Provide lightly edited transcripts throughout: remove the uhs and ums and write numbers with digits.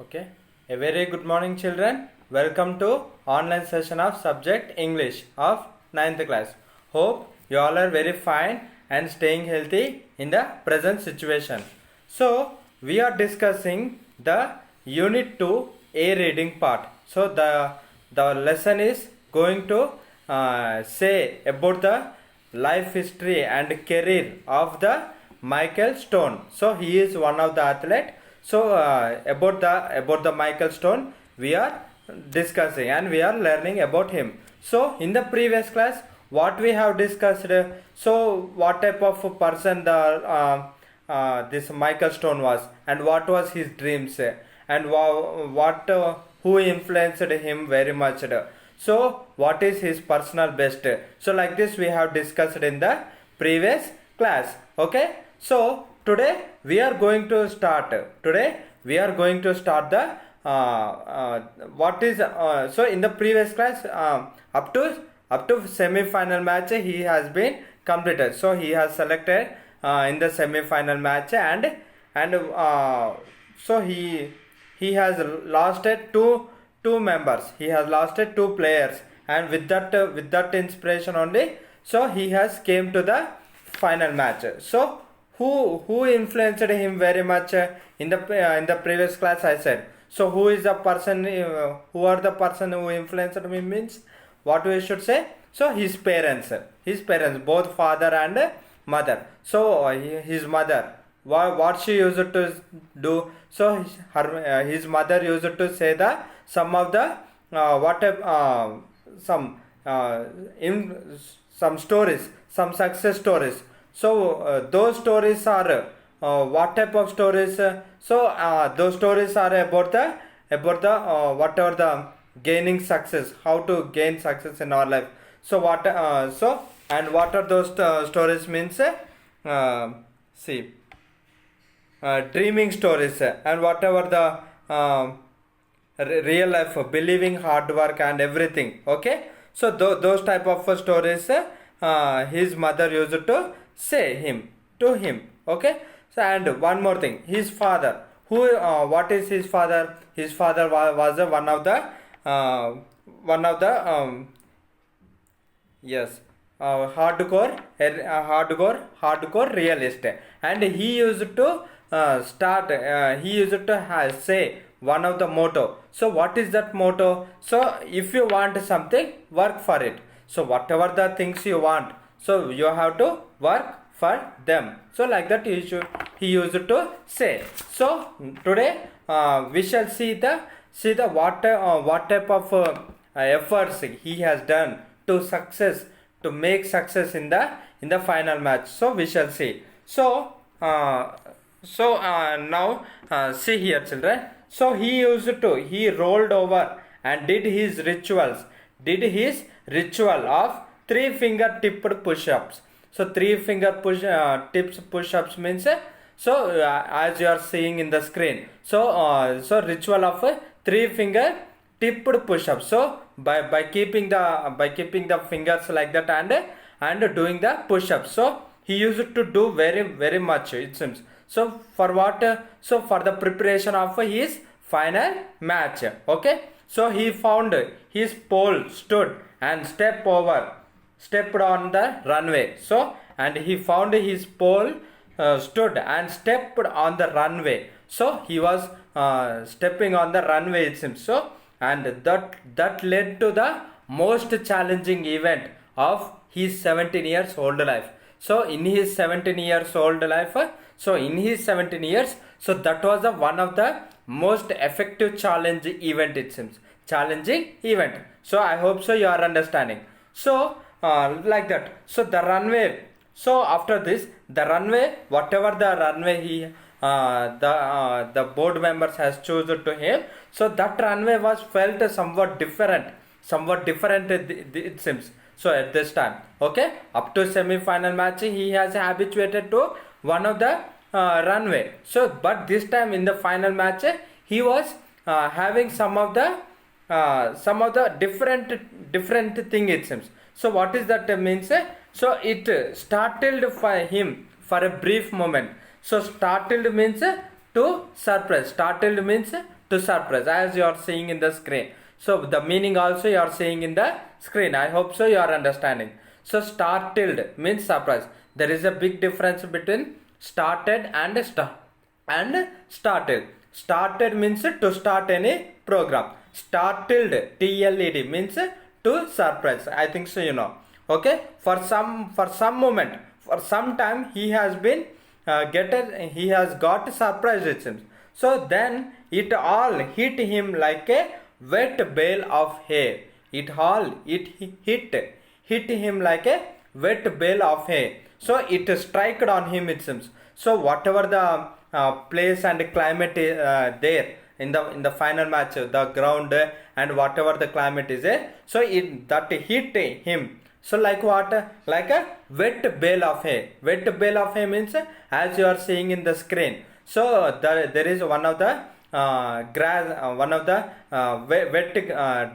Okay. A very good morning, children. Welcome to online session of subject English of ninth class. Hope you all are very fine and staying healthy in the present situation. So we are discussing the Unit 2 A reading part. So the lesson is going to say about the life history and career of the Michael Stone. So he is one of the athlete. So about the Michael Stone we are discussing and we are learning about him. So in the previous class what we have discussed, so what type of person this Michael Stone was, and what was his dreams, and what who influenced him very much. So what is his personal best? So like this we have discussed in the previous class. Okay. So today we are going to start. Today we are going to start the what is so in the previous class up to semi-final match he has been completed. So he has selected in the semi-final match and so he has lost two members. He has lost two players, and with that inspiration only, so he has came to the final match. So who influenced him very much in the previous class I said. So who is the person, who are the person who influenced him means what we should say. So his parents, both father and mother. So his mother, what she used to do. So his mother used to say the some of the some stories, some success stories. So those stories are what type of stories? Those stories are about the whatever the gaining success, how to gain success in our life. So what are those stories means? See, dreaming stories, and whatever the real life, believing hard work and everything. Okay. So those type of stories his mother used to say to him. Okay. So and one more thing, his father, who what is his father? His father was one of the yes, hardcore realist, and he used to say one of the motto. So what is that motto? So if you want something, work for it. So whatever the things you want, so you have to work for them. So like that he used to say. So today we shall see the what type of efforts he has done to make success in the final match. So we shall see. So now see here, children. So he rolled over and did his ritual of 3-finger tipped push-ups. So 3-finger push-ups means as you are seeing in the screen. So ritual of 3-finger tipped push-ups. So by keeping the fingers like that and doing the push-ups. So he used to do very much, it seems. So for what? So for the preparation of his final match. Okay. So he found his pole stood and stepped on the runway. So and he found his pole stood and stepped on the runway. So he was stepping on the runway, it seems. So and that led to the most challenging event of his 17 years old life. So in his 17 years old life, so that was one of the most effective challenge event, it seems. Challenging event. So I hope so you are understanding. So like that. So the runway. So after this, the runway, whatever the runway he the board members has chosen to him. So that runway was felt somewhat different. It seems. So at this time, okay, up to semi-final match, he has habituated to one of the runway. So, but this time in the final match, he was having some of the different thing, it seems. So what is that means? So it startled for him for a brief moment. So startled means to surprise. Startled means to surprise, as you are seeing in the screen. So the meaning also you are seeing in the screen. I hope so you are understanding. So startled means surprise. There is a big difference between started and started. Started means to start any program. Startled, TLED, means to surprise. I think so, you know. Okay, for some moment, for some time he has been he has got surprised it seems. So then it all hit him like a wet bale of hay. It hit him like a wet bale of hay. So it struck on him it seems. So whatever the place and climate there in the final match, the ground and whatever the climate is there, so it that hit him. So like what? Like a wet bale of hay. Wet bale of hay means as you are seeing in the screen. So there is one of the grass, one of the wet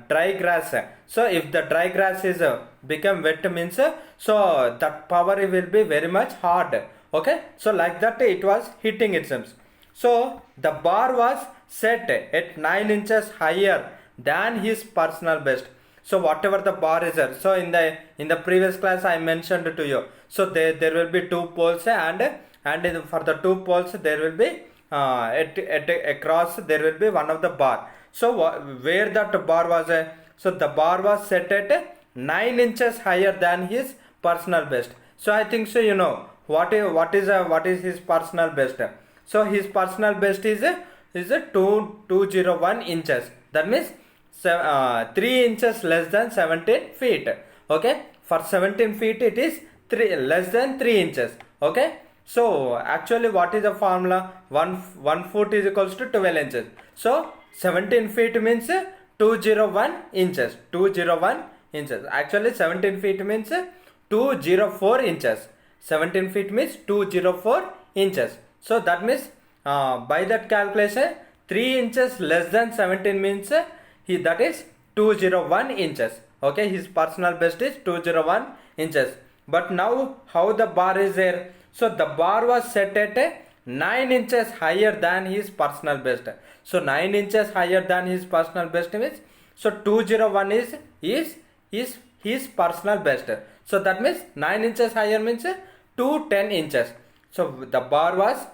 dry grass. So if the dry grass is become wet means so that power will be very much hard. Okay, so like that it was hitting it seems. So the bar was set at 9 inches higher than his personal best. So whatever the bar is there, so in the previous class I mentioned to you, so there will be two poles and for the two poles there will be across there will be one of the bar. So where that bar was so the bar was set at 9 inches higher than his personal best. So I think so, you know what is his personal best. So his personal best is 201 inches. That means 3 inches less than 17 feet. Okay, for 17 feet it is less than 3 inches. Okay, so actually what is the formula? 1 foot is equals to 12 inches. So 17 feet means 201 inches. 201 inches. Actually 17 feet means 204 inches. 17 feet means 204 inches. So that means by that calculation 3 inches less than 17 means that is 201 inches. Okay, his personal best is 201 inches. But now how the bar is there? So the bar was set at 9 inches higher than his personal best. So 9 inches higher than his personal best means so 201 is his personal best. So that means 9 inches higher means 210 inches. So the bar was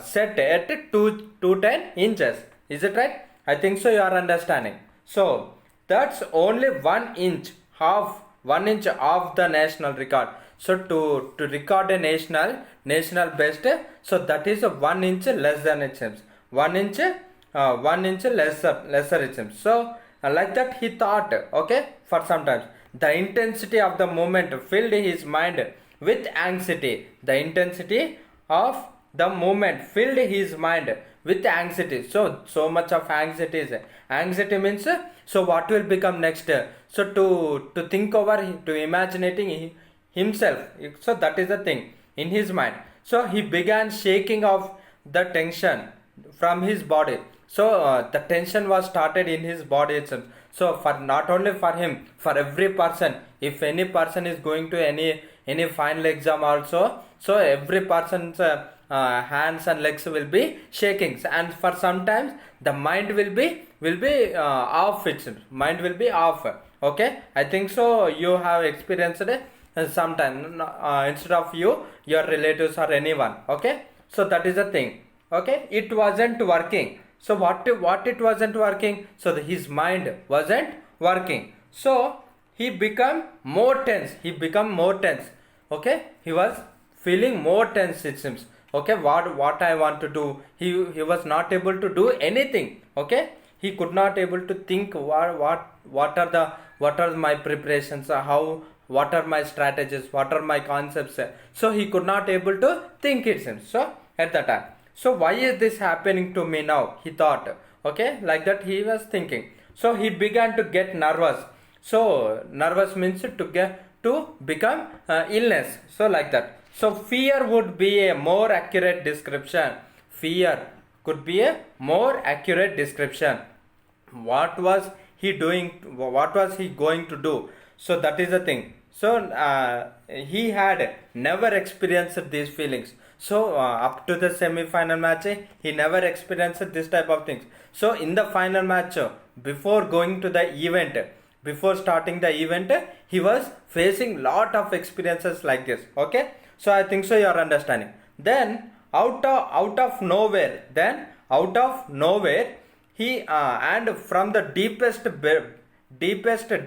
set at 210 inches. Is it right? I think so you are understanding. So that's only 1 inch half 1 inch of the national record. So to record a national best, so that is 1 inch less than it seems. 1 inch lesser it seems. So like that he thought. Okay, for some time the intensity of the moment filled his mind with anxiety. The intensity of the moment filled his mind with anxiety. So much of anxiety means so what will become next. So to think over, to imagining himself. So that is the thing in his mind. So he began shaking off the tension from his body. So the tension was started in his body itself. So for not only for him, for every person, if any person is going to any final exam also, so every person's hands and legs will be shaking, and for sometimes the mind will be off itself. Mind will be off. Okay, I think so you have experienced it sometime instead of your relatives or anyone. Okay, so that is the thing. Okay, it wasn't working. So what it wasn't working? So his mind wasn't working. So he become more tense. Okay, he was feeling more tense it seems. Okay, what I want to do, he was not able to do anything. Okay, he could not able to think what are my preparations, what are my strategies, what are my concepts. So he could not able to think it seems. So at that time, so why is this happening to me now, he thought. Okay, like that he was thinking. So he began to get nervous. So nervous means to become illness. So like that. So fear would be a more accurate description. Fear could be a more accurate description. What was he doing? What was he going to do? So that is the thing. So he had never experienced these feelings. So up to the semi-final match, he never experienced this type of things. So in the final match, before going to the event, before starting the event, he was facing lot of experiences like this. Okay, so I think so you are understanding. Then out of nowhere, he and from the deepest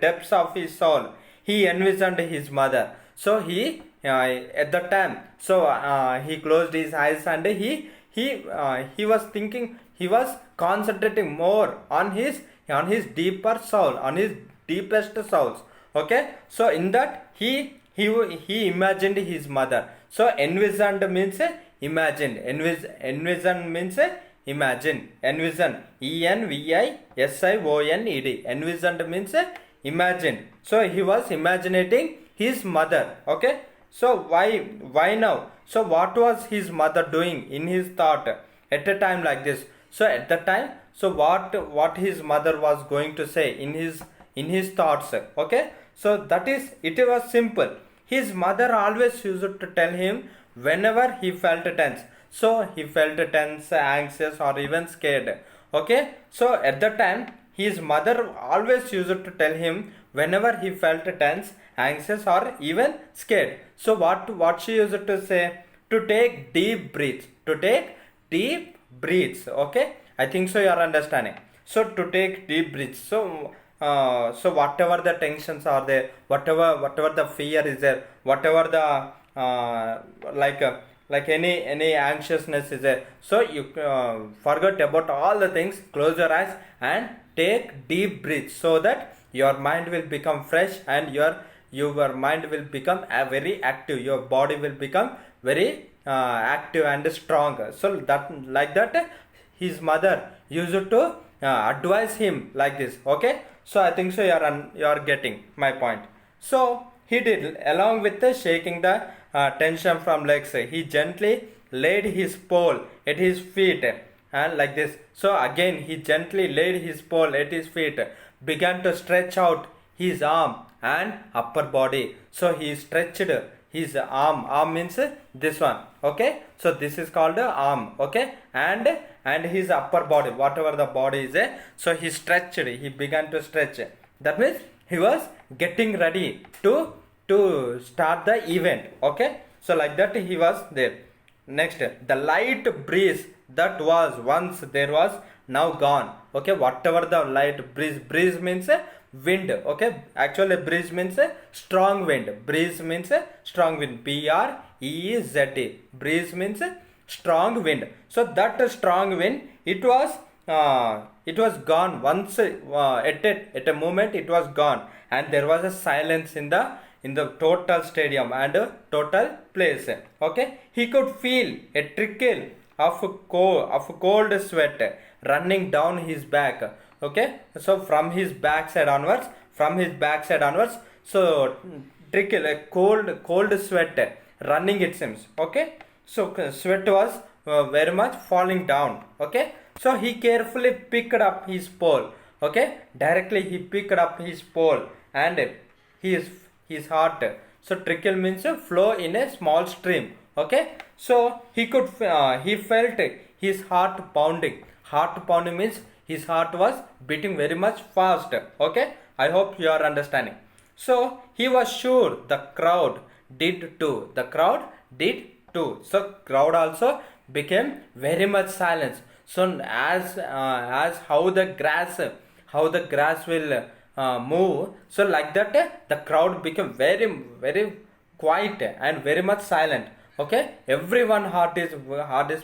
depths of his soul, he envisioned his mother. So he at the time, so he closed his eyes and he was thinking, he was concentrating more on his deeper soul, on his deepest souls. Okay, so in that he imagined his mother. So envisioned means imagined. Envision means imagine. Envision, ENVISIONED. Envisioned means imagine. So he was imagining his mother. Okay, so why now? So what was his mother doing in his thought at a time like this? So at the time, so what his mother was going to say in his thoughts. Okay, so that is, it was simple. His mother always used to tell him whenever he felt tense. So he felt tense, anxious, or even scared. Okay, so at the time, his mother always used to tell him whenever he felt tense, anxious, or even scared. So what she used to say? To take deep breaths. To take deep breaths. Okay, I think so you are understanding. So to take deep breaths. So whatever the tensions are there, whatever the fear is there, whatever the like any anxiousness is there, so you forget about all the things, close your eyes and take deep breaths, so that your mind will become fresh and your mind will become very active, your body will become very active and strong. So that, like that, his mother used to advise him like this. Okay, so I think so you are getting my point. So he did, along with the shaking the tension from legs, he gently laid his pole at his feet and like this. So again he gently laid his pole at his feet, began to stretch out his arm and upper body. So he stretched his arm means this one. Okay, so this is called arm. Okay, and his upper body, whatever the body is, so he stretched, he began to stretch. That means he was getting ready to start the event. Okay, so like that he was there. Next, the light breeze that was once there was now gone. Okay, whatever the light breeze means wind. Okay, actually breeze means strong wind. Breeze means strong wind. BREEZE. Breeze means strong wind. So that strong wind, it was gone once, at a moment it was gone, and there was a silence in the total stadium and total place. Okay, he could feel a trickle of cold sweat running down his back. Okay, so from his backside onwards, so trickle, a cold sweat running, it seems. Okay, so sweat was very much falling down. Okay, so he carefully picked up his pole. Okay, directly he picked up his pole and his heart. So trickle means flow in a small stream. Okay, so he felt his heart pounding. Heart pounding means his heart was beating very much fast. Okay, I hope you are understanding. So he was sure the crowd did too. The crowd did too. So crowd also became very much silent. So as how the grass will move, so like that the crowd became very quiet and very much silent. Okay, everyone heart is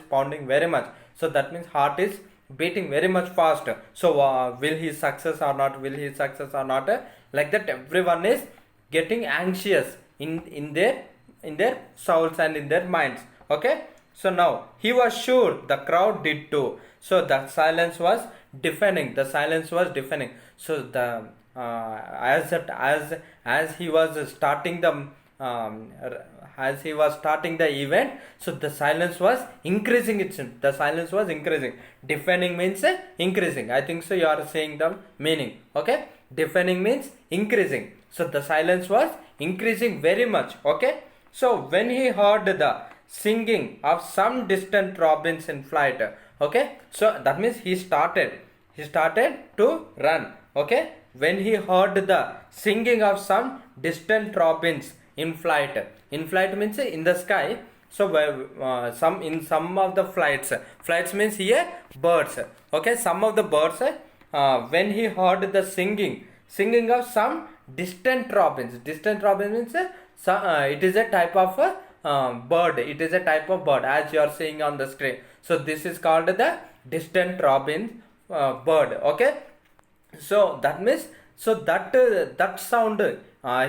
pounding very much. So that means heart is beating very much fast. So will he success or not? Like that, everyone is getting anxious in their souls and in their minds. Okay, so now he was sure the crowd did too. So the silence was deafening. So the as he was starting the event, so the silence was increasing. Deafening means increasing. I think so you are saying the meaning. Okay, deafening means increasing. So the silence was increasing very much. Okay, so when he heard the singing of some distant robins in flight. Okay, so that means he started to run. Okay, when he heard the singing of some distant robins in flight. In flight means in the sky. So some of the flights means here birds. Okay, some of the birds, when he heard the singing of some distant robins. Distant robin means it is a type of bird. It is a type of bird as you are seeing on the screen. So this is called the distant robin bird. Okay, so that means, so that sound,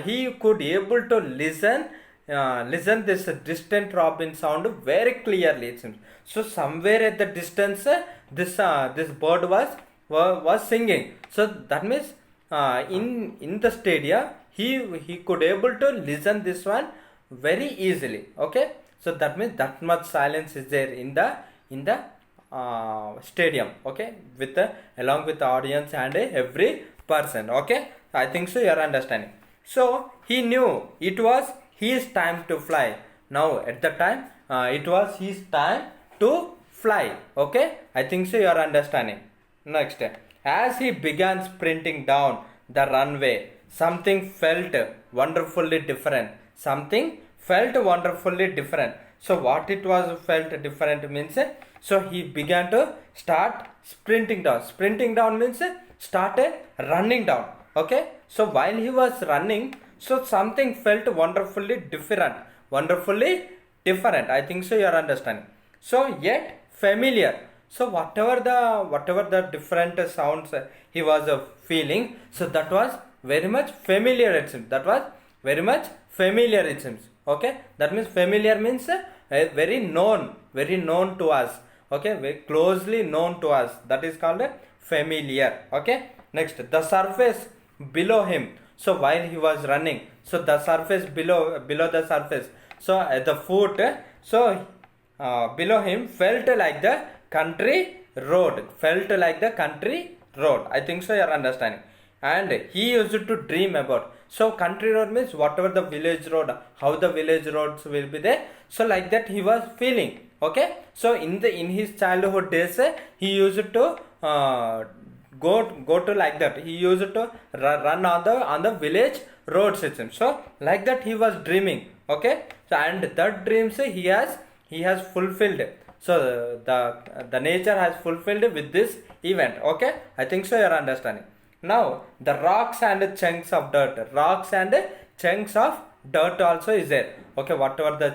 he could able to listen this distant robin sound very clearly, it seems. So somewhere at the distance, this bird was singing. So that means in the stadia he could able to listen this one very easily. Okay, so that means that much silence is there in the stadium. Okay, with along with the audience and every person. Okay, I think so you are understanding. So he knew it was his time to fly. Now at the time, it was his time to fly. Okay, I think so you are understanding. Next, as he began sprinting down the runway, something felt wonderfully different. Something felt wonderfully different. So what it was felt different means, so he began to start sprinting down. Sprinting down means started running down. Okay, so while he was running, so something felt wonderfully different. Wonderfully different. I think so you are understanding. So yet familiar. So whatever the different sounds he was feeling, so that was very much familiar, it seems. That was very much familiar, it seems. Okay, that means familiar means very known to us. Okay, very closely known to us. That is called familiar. Okay, next, the surface below him. So while he was running, so the surface below the surface, so at the foot, so below him felt like the country road. Felt like the country road. I think so you are understanding. And he used to dream about. So country road means whatever the village road, how the village roads will be there. So like that he was feeling. Okay. So in his childhood days, he used to go to like that. He used to run on the village road system. So like that he was dreaming. Okay. So and that dreams he has fulfilled. So the nature has fulfilled with this event. Okay, I think so you are understanding. Now the rocks and chunks of dirt. Rocks and chunks of dirt also is there. Okay, whatever the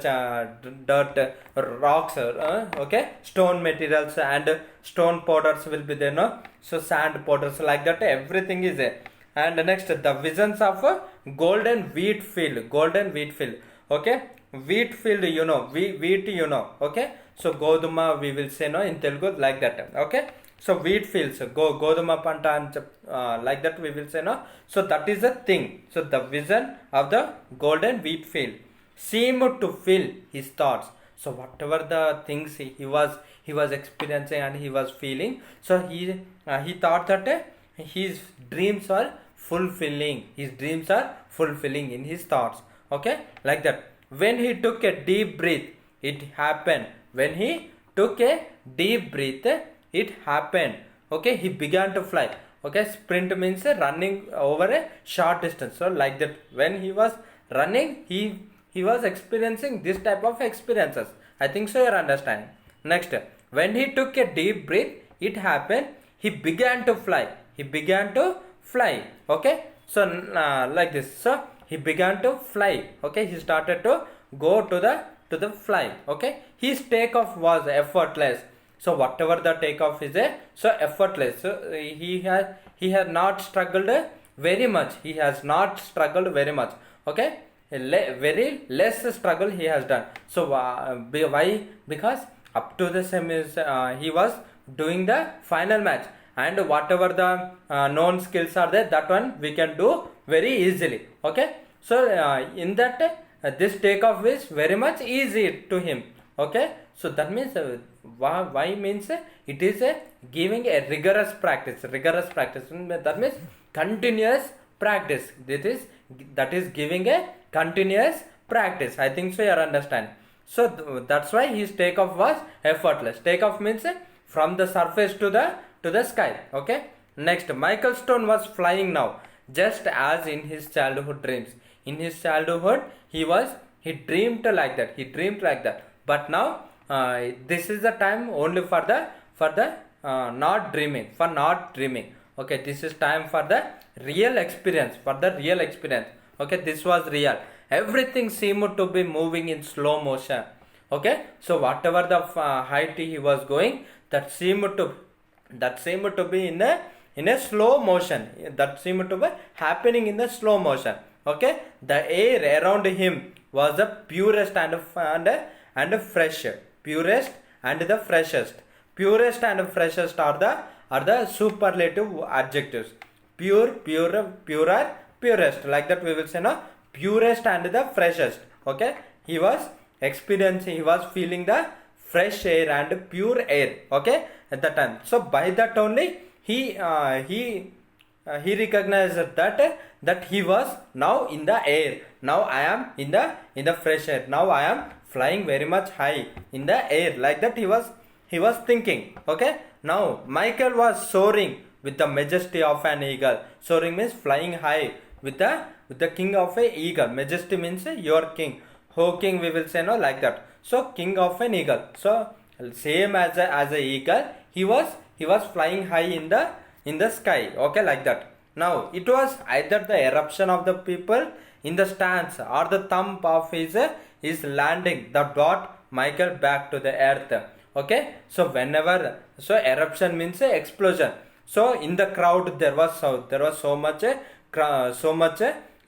dirt, rocks, okay, stone materials and stone powders will be there. No, so sand powders, like that everything is there. And next, the visions of a golden wheat field. Golden wheat field. Okay, wheat field, you know, wheat, you know. Okay, so goduma we will say, no, in Telugu, like that. Okay, so wheat fields, goduma panta and like that we will say, no. So that is the thing. So the vision of the golden wheat field seemed to fill his thoughts. So whatever the things he was experiencing and he was feeling, so he thought that his dreams are fulfilling. His dreams are fulfilling in his thoughts. Okay, like that. When he took a deep breath, it happened. When he took a deep breath, it happened. Okay, he began to fly. Okay, sprint means running over a short distance. So like that, when he was running, he was experiencing this type of experiences. I think so you are understanding. Next, when he took a deep breath, it happened. He began to fly. He began to fly. Okay, so like this. So he began to fly. Okay, he started to go to the fly. Okay, his takeoff was effortless. So whatever the takeoff is so effortless. So he has not struggled very much. He has not struggled very much. Okay, very less struggle he has done. So why? Because up to the same is he was doing the final match, and whatever the known skills are there, that one we can do very easily. Okay, so in that this takeoff is very much easy to him. Okay, so that means why means it is giving a rigorous practice. That means continuous practice. That is giving a continuous practice. I think so you are understanding. So that's why his takeoff was effortless. Takeoff means from the surface to the sky. Okay. Next, Michael Stone was flying now, just as in his childhood dreams. In his childhood, he dreamed like that. He dreamed like that. But now, this is the time only for the not dreaming. For not dreaming. Okay, this is time for the real experience. For the real experience. Okay, this was real. Everything seemed to be moving in slow motion. Okay, so whatever the height he was going, that seemed to be in a slow motion. That seemed to be happening in the slow motion. Okay, the air around him was the purest and fresh. Purest and the freshest. Purest and freshest are the superlative adjectives. Pure, purer, purest. Like that we will say no. Purest and the freshest. Okay, he was feeling the fresh air and pure air. Okay, at that time. So by that only he recognized that he was now in the air. Now I am in the fresh air. Now I am flying very much high in the air. Like that he was thinking. Okay. Now Michael was soaring with the majesty of an eagle. Soaring means flying high with the king of a eagle. Majesty means your king. Ho king we will say no, like that. So king of an eagle. So same as a eagle, he was flying high in the sky. Okay, like that. Now it was either the eruption of the people in the stands or the thump of his landing that brought Michael back to the earth. Okay, so eruption means explosion. So in the crowd there was so much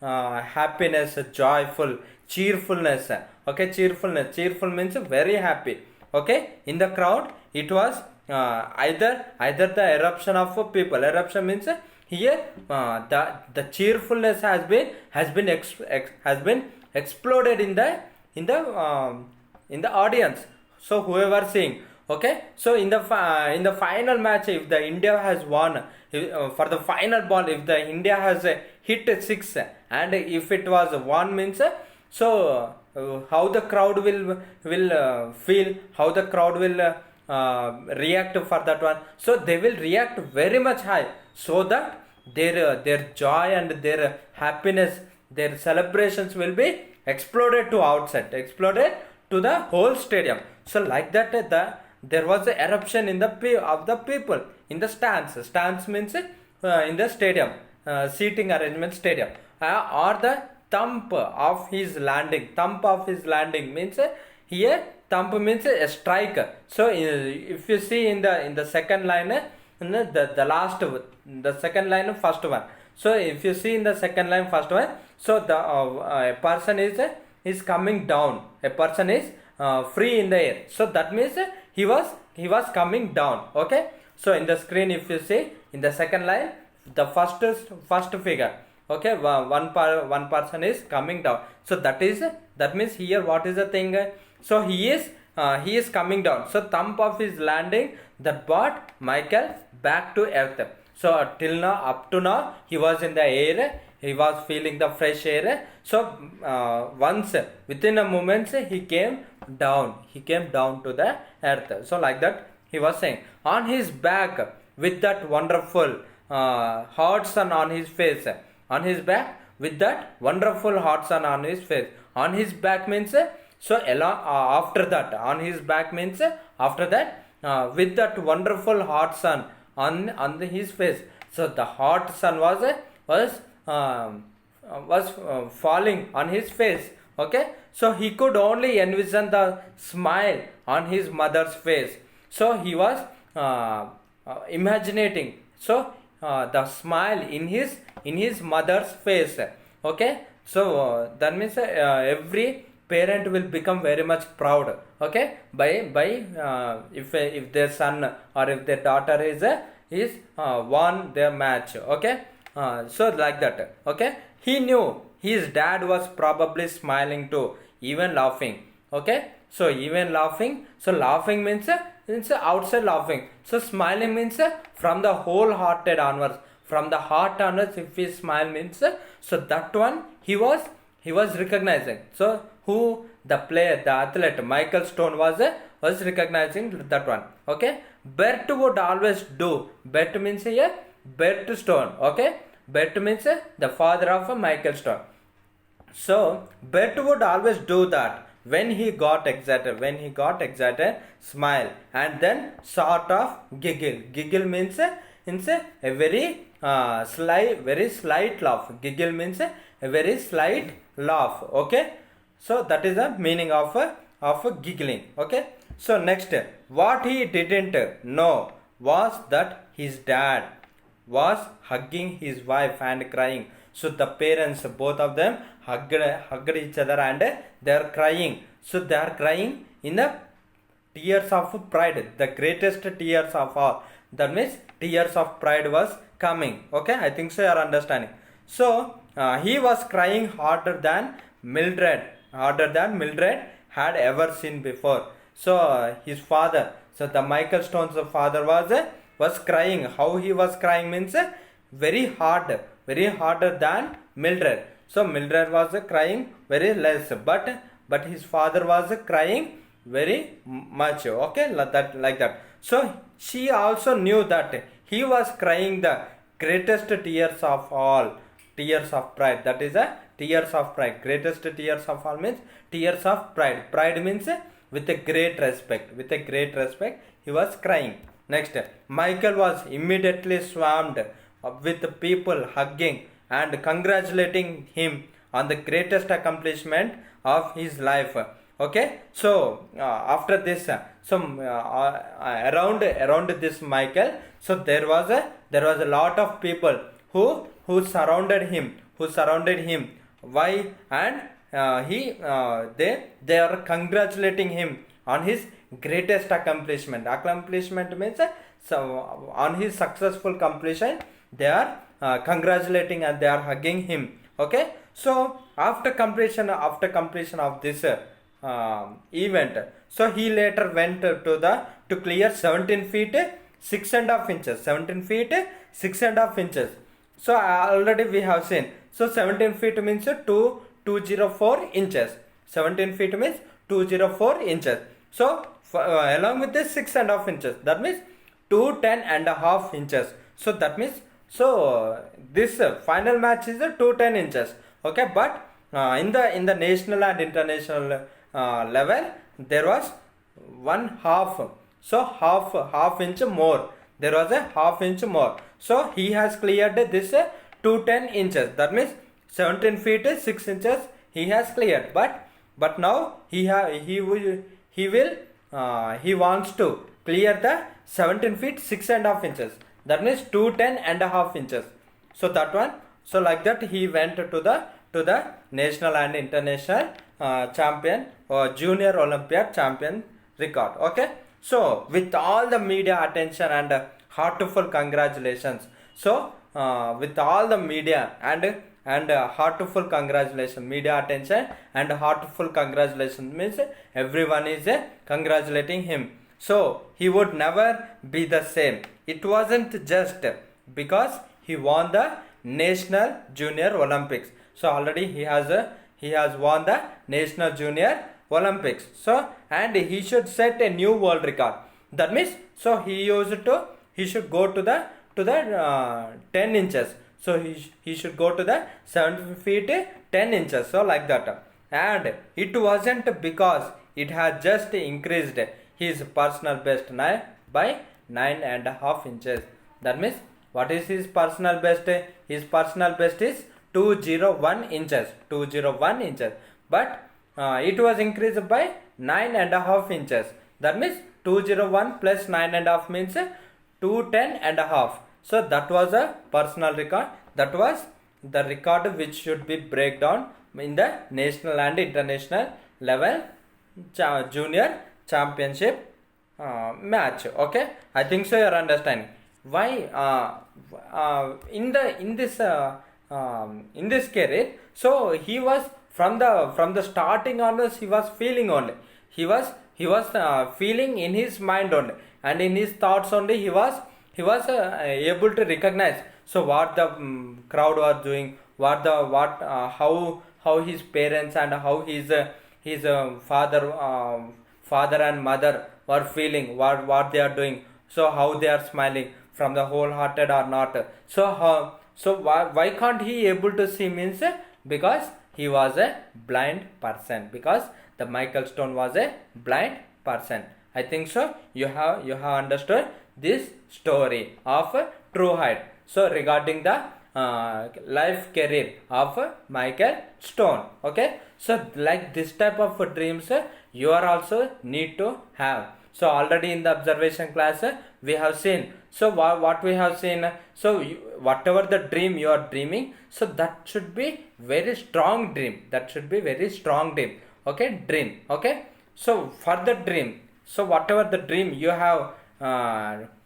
happiness, joyful, cheerfulness. Okay, cheerful means very happy. Okay, in the crowd it was either the eruption of people. Eruption means here the cheerfulness has been exploded in the audience. So whoever seeing. Okay, so in the final match, if the India has won, for the final ball, if the India has hit 6, and if it was 1 means, so how the crowd will feel, how the crowd will react for that one. So they will react very much high, so that their joy and their happiness, their celebrations will be exploded to outside, exploded to the whole stadium. So like that there was an eruption of the people in the stands. Stands means in the stadium, seating arrangement stadium, or the thump of his landing. Thump of his landing means here thump means a strike. So if you see in the second line, the second line first one. So if you see in the second line first one, so the a person is coming down. A person is free in the air. So that means he was coming down. Okay, so in the screen if you see in the second line, the first figure. Okay, one person is coming down. So that means here what is the thing? So he is coming down. So thump of his landing that brought Michael back to earth. So till now, up to now, he was in the air. He was feeling the fresh air. So once within a moment he came down. He came down to the earth. So like that he was saying, on his back with that wonderful hot sun on his face. On his back with that wonderful hot sun on his face. On his back means so after that. On his back means after that with that wonderful hot sun on his face. So the hot sun was falling on his face. Okay, so he could only envision the smile on his mother's face. So he was imagining so the smile in his mother's face. Okay, so that means every parent will become very much proud. Okay, by if their son or if their daughter is won their match. Okay, so like that. Okay, he knew his dad was probably smiling too, even laughing. Okay, so even laughing. So laughing means outside laughing. So smiling means from the wholehearted onwards. From the heart onwards, if he smile means so that one he was recognizing. So who the player, the athlete Michael Stone was recognizing that one. Okay, Bert would always do. Bert means here Bert Stone. Okay, Bert means the father of Michael Stone. So Bert would always do that when he got excited, smile and then sort of giggle. Giggle means a very very slight laugh. Giggle means a very slight laugh. Okay, so that is the meaning of giggling. Okay, so next, what he didn't know was that his dad was hugging his wife and crying. So the parents, both of them, hugged each other and they are crying. So they are crying in the tears of pride, the greatest tears of all. That means tears of pride was coming. Okay, I think so you are understanding. So he was crying harder than Mildred had ever seen before. So his father, so the Michael Stone's father was crying. How he was crying means very harder than Mildred. So Mildred was crying very less, but his father was crying very much. Okay, like that. So she also knew that he was crying the greatest tears of all, tears of pride. That is a tears of pride. Greatest tears of all means tears of pride. Pride means with a great respect. With a great respect, he was crying. Next, Michael was immediately swarmed with people hugging and congratulating him on the greatest accomplishment of his life. Okay, so after this, around this Michael, so there was a lot of people who surrounded him. Why? And they are congratulating him on his greatest accomplishment. Accomplishment means so on his successful completion, they are congratulating and they are hugging him. Okay, so after completion of this event, so he later went to clear 17 feet 6.5 inches. 17 feet 6.5 inches. So already we have seen. So 17 feet means 204 inches. 17 feet means 204 inches. So along with this 6.5 inches, that means 210.5 inches. So that means this final match is 210 inches. Okay, but in the national and international level, there was one half. So half inch more. There was a half inch more. So he has cleared this 210 inches. That means 17 feet 6 inches he has cleared. But now he wants to clear the 17 feet 6.5 inches. That means 210.5 inches. So that one. So like that he went to the national and international champion or junior Olympiad champion record. Okay. So with all the media attention and heartful congratulations. So with all the media and heartful congratulations, media attention and heartful congratulations means everyone is congratulating him. So he would never be the same. It wasn't just because he won the National Junior Olympics. So already he has won the National Junior Olympics. So and he should set a new world record. That means so he should go to the 10 inches. So he should go to the 7 feet 10 inches. So like that. And it wasn't because it has just increased his personal best by 9.5 inches. That means what is his personal best? His personal best is 201 inches. 201 inches. But it was increased by 9.5 inches. That means 201 plus 9.5 means 210.5. So that was a personal record. That was the record which should be break down in the national and international level junior championship match. Okay, I think so you are understanding why in this career. So he was from the starting onwards, he was feeling only. He was feeling in his mind only, and in his thoughts only he was able to recognize. So what the crowd was doing, how his parents and how his father and mother were feeling, what they are doing, so how they are smiling from the wholehearted or not. So why can't he able to see means because he was a blind person, because the Michael Stone was a blind person. I think so you have understood this story of True Height. So regarding the life career of Michael Stone. Okay, so like this type of dreams you are also need to have. So already in the observation class we have seen. So what we have seen, so whatever the dream you are dreaming, so that should be very strong dream, that should be very strong dream. Okay, dream. Okay, so for the dream, so whatever the dream you have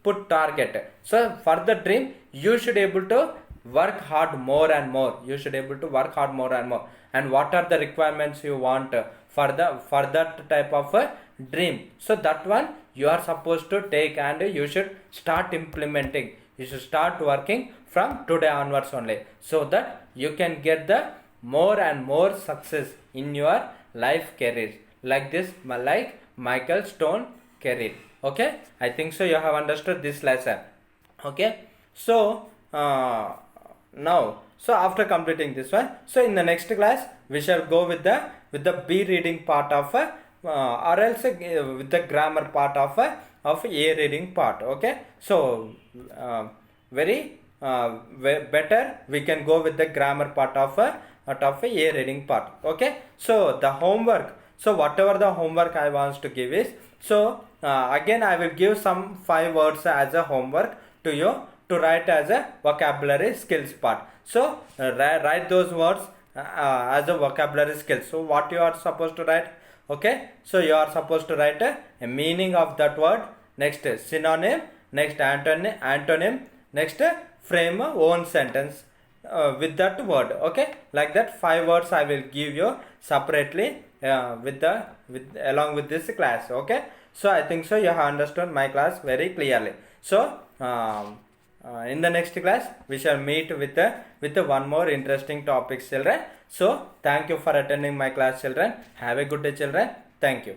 put target, so for the dream you should able to work hard more and more, you should able to work hard more and more. And what are the requirements you want for that type of dream, so that one you are supposed to take and you should start implementing, you should start working from today onwards only, so that you can get the more and more success in your life career, like this, like Michael Stone career. Okay, I think so you have understood this lesson. Okay, so now, so after completing this one, so in the next class we shall go with the B reading part of or else with the grammar part of A reading part. Okay, so very better we can go with the grammar part of A reading part. Okay, so the homework, so whatever the homework I want to give is, so again I will give some 5 words as a homework to you to write as a vocabulary skills part. So write those words as a vocabulary skills. So what you are supposed to write? Okay, so you are supposed to write a meaning of that word, next synonym, next antonym, next frame own sentence with that word. Okay, like that 5 words I will give you separately along with this class. Okay, so I think so you have understood my class very clearly. So in the next class we shall meet with one more interesting topics, children. So thank you for attending my class, children. Have a good day, children. Thank you.